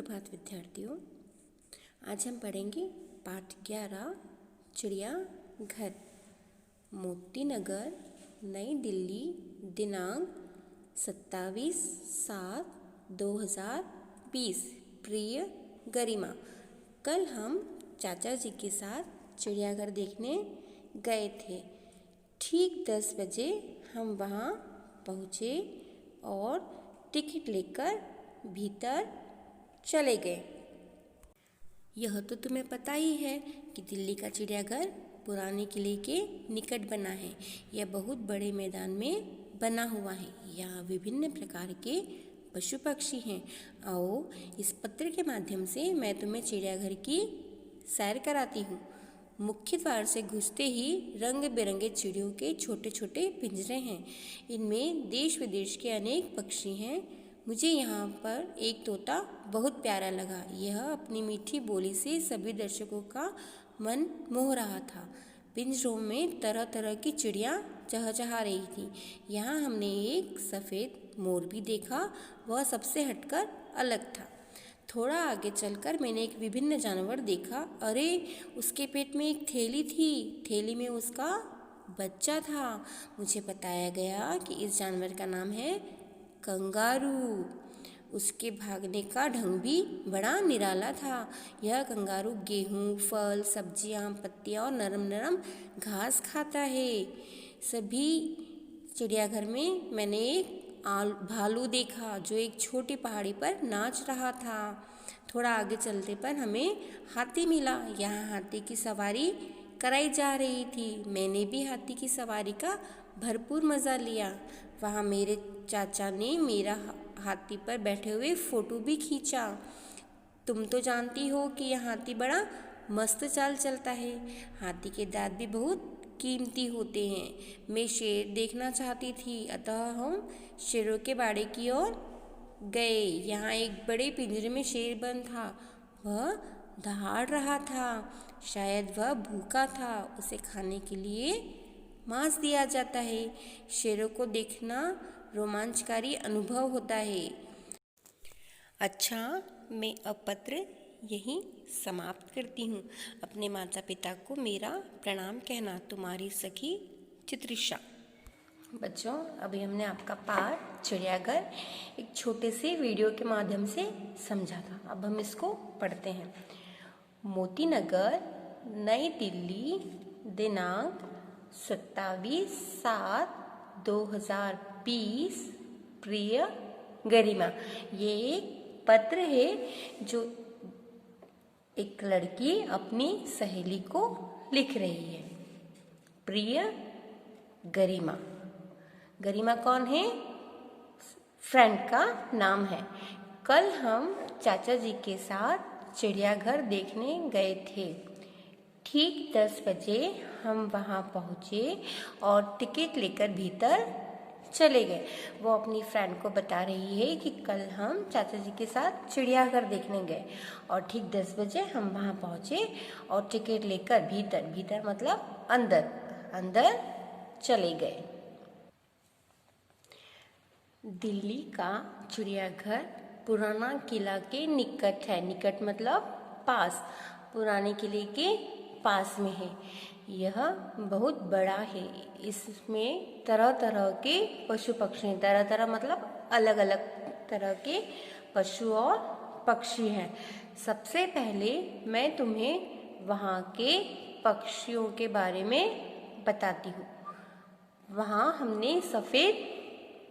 सुप्रभात विद्यार्थियों। आज हम पढ़ेंगे पाठ 11 चिड़िया घर। मोती नगर, नई दिल्ली, दिनांक 27/7/2020। प्रिय गरिमा, कल हम चाचा जी के साथ चिड़ियाघर देखने गए थे। ठीक 10 बजे हम वहाँ पहुँचे और टिकट लेकर भीतर चले गए। यह तो तुम्हें पता ही है कि दिल्ली का चिड़ियाघर पुराने किले के निकट बना है। यह बहुत बड़े मैदान में बना हुआ है। यहाँ विभिन्न प्रकार के पशु पक्षी हैं। आओ इस पत्र के माध्यम से मैं तुम्हें चिड़ियाघर की सैर कराती हूँ। मुख्य द्वार से घुसते ही रंग बिरंगे चिड़ियों के छोटे छोटे पिंजरे हैं। इनमें देश विदेश के अनेक पक्षी हैं। मुझे यहाँ पर एक तोता बहुत प्यारा लगा। यह अपनी मीठी बोली से सभी दर्शकों का मन मोह रहा था। पिंजरों में तरह तरह की चिड़ियाँ चहचहा रही थी। यहाँ हमने एक सफ़ेद मोर भी देखा। वह सबसे हटकर अलग था। थोड़ा आगे चलकर मैंने एक विभिन्न जानवर देखा। अरे, उसके पेट में एक थैली थी। थैली में उसका बच्चा था। मुझे बताया गया कि इस जानवर का नाम है कंगारू। उसके भागने का ढंग भी बड़ा निराला था। यह कंगारू गेहूँ, फल, सब्जियाँ, पत्तियाँ और नरम नरम घास खाता है। सभी चिड़ियाघर में मैंने एक भालू देखा जो एक छोटी पहाड़ी पर नाच रहा था। थोड़ा आगे चलते पर हमें हाथी मिला। यहाँ हाथी की सवारी कराई जा रही थी। मैंने भी हाथी की सवारी का भरपूर मज़ा लिया। वहाँ मेरे चाचा ने मेरा हाथी पर बैठे हुए फ़ोटो भी खींचा। तुम तो जानती हो कि यह हाथी बड़ा मस्त चाल चलता है। हाथी के दांत भी बहुत कीमती होते हैं। मैं शेर देखना चाहती थी, अतः हम शेरों के बाड़े की ओर गए। यहाँ एक बड़े पिंजरे में शेर बंद था। वह दहाड़ रहा था। शायद वह भूखा था। उसे खाने के लिए मांस दिया जाता है। शेरों को देखना रोमांचकारी अनुभव होता है। अच्छा, मैं अब पत्र यहीं समाप्त करती हूँ। अपने माता पिता को मेरा प्रणाम कहना। तुम्हारी सखी चित्रिशा। बच्चों, अभी हमने आपका पाठ चिड़ियाघर एक छोटे से वीडियो के माध्यम से समझा था। अब हम इसको पढ़ते हैं। मोती नगर, नई दिल्ली, दिनांक 27/7/2020। प्रिय गरिमा। ये एक पत्र है जो एक लड़की अपनी सहेली को लिख रही है। प्रिय गरिमा। गरिमा कौन है? फ्रेंड का नाम है। कल हम चाचा जी के साथ चिड़ियाघर देखने गए थे। ठीक 10 बजे हम वहाँ पहुँचे और टिकट लेकर भीतर चले गए। वो अपनी फ्रेंड को बता रही है कि कल हम चाचा जी के साथ चिड़ियाघर देखने गए और ठीक 10 बजे हम वहाँ पहुँचे और टिकट लेकर भीतर मतलब अंदर चले गए। दिल्ली का चिड़ियाघर पुराना किला के निकट है। निकट मतलब पास। पुराने किले के पास में है। यह बहुत बड़ा है। इसमें तरह तरह के पशु पक्षी, तरह मतलब अलग अलग तरह के पशु और पक्षी हैं। सबसे पहले मैं तुम्हें वहाँ के पक्षियों के बारे में बताती हूँ। वहाँ हमने सफ़ेद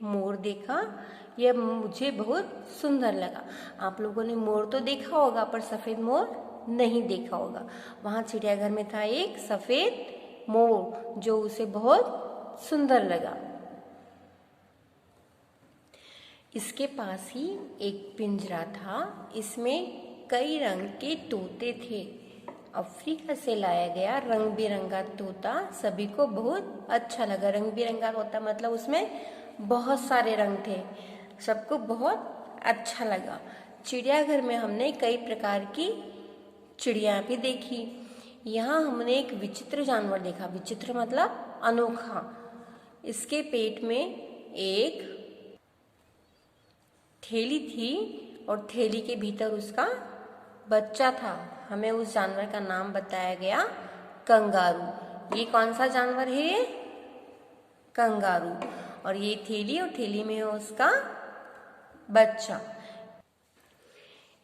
मोर देखा। यह मुझे बहुत सुंदर लगा। आप लोगों ने मोर तो देखा होगा पर सफ़ेद मोर नहीं देखा होगा। वहाँ चिड़ियाघर में था एक सफ़ेद मोर जो उसे बहुत सुंदर लगा। इसके पास ही एक पिंजरा था। इसमें कई रंग के तोते थे। अफ्रीका से लाया गया रंग बिरंगा तोता सभी को बहुत अच्छा लगा। रंग बिरंगा तोता मतलब उसमें बहुत सारे रंग थे। सबको बहुत अच्छा लगा। चिड़ियाघर में हमने कई प्रकार की चिड़िया भी देखी। यहाँ हमने एक विचित्र जानवर देखा। विचित्र मतलब अनोखा। इसके पेट में एक थैली थी और थैली के भीतर उसका बच्चा था। हमें उस जानवर का नाम बताया गया कंगारू। ये कौन सा जानवर है? ये कंगारू। और ये थैली, और थैली में है उसका बच्चा।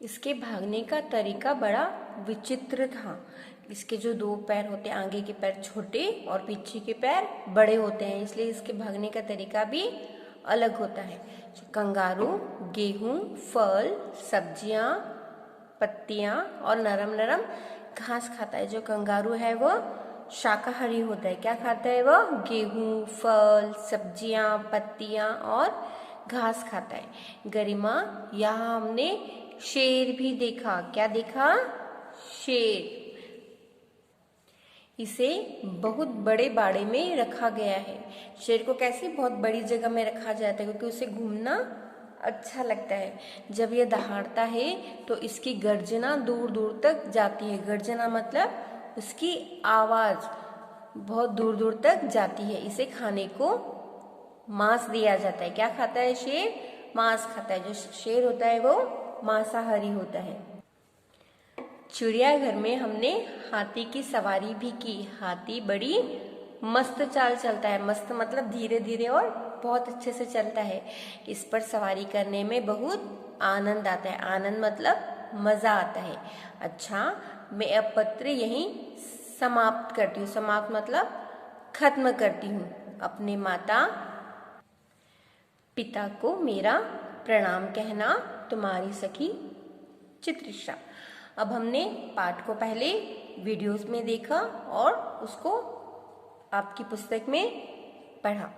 इसके भागने का तरीका बड़ा विचित्र था। इसके जो दो पैर होते हैं, आगे के पैर छोटे और पीछे के पैर बड़े होते हैं, इसलिए इसके भागने का तरीका भी अलग होता है। कंगारू गेहूं, फल, सब्जियां, पत्तियां और नरम नरम घास खाता है। जो कंगारू है वो शाकाहारी होता है। क्या खाता है वो? गेहूं, फल, सब्जियां, पत्तियां और घास खाता है। गरिमा, यहाँ हमने शेर भी देखा। क्या देखा? शेर। इसे बहुत बड़े बाड़े में रखा गया है। शेर को कैसे बहुत बड़ी जगह में रखा जाता है? क्योंकि उसे घूमना अच्छा लगता है। जब यह दहाड़ता है तो इसकी गर्जना दूर दूर तक जाती है। गर्जना मतलब उसकी आवाज बहुत दूर दूर तक जाती है। इसे खाने को मांस दिया जाता है। क्या खाता है शेर? मांस खाता है। जो शेर होता है वो मांसाहारी होता है। चिड़ियाघर में हमने हाथी की सवारी भी की। हाथी बड़ी मस्त चाल चलता है। मस्त मतलब धीरे धीरे और बहुत अच्छे से चलता है। इस पर सवारी करने में बहुत आनंद आता है। आनंद मतलब मजा आता है। अच्छा, मैं अब पत्र यहीं समाप्त करती हूँ। समाप्त मतलब खत्म करती हूँ। अपने माता पिता को मेरा प्रणाम कहना। तुम्हारी सखी चित्रिशा। अब हमने पाठ को पहले वीडियोस में देखा और उसको आपकी पुस्तक में पढ़ा।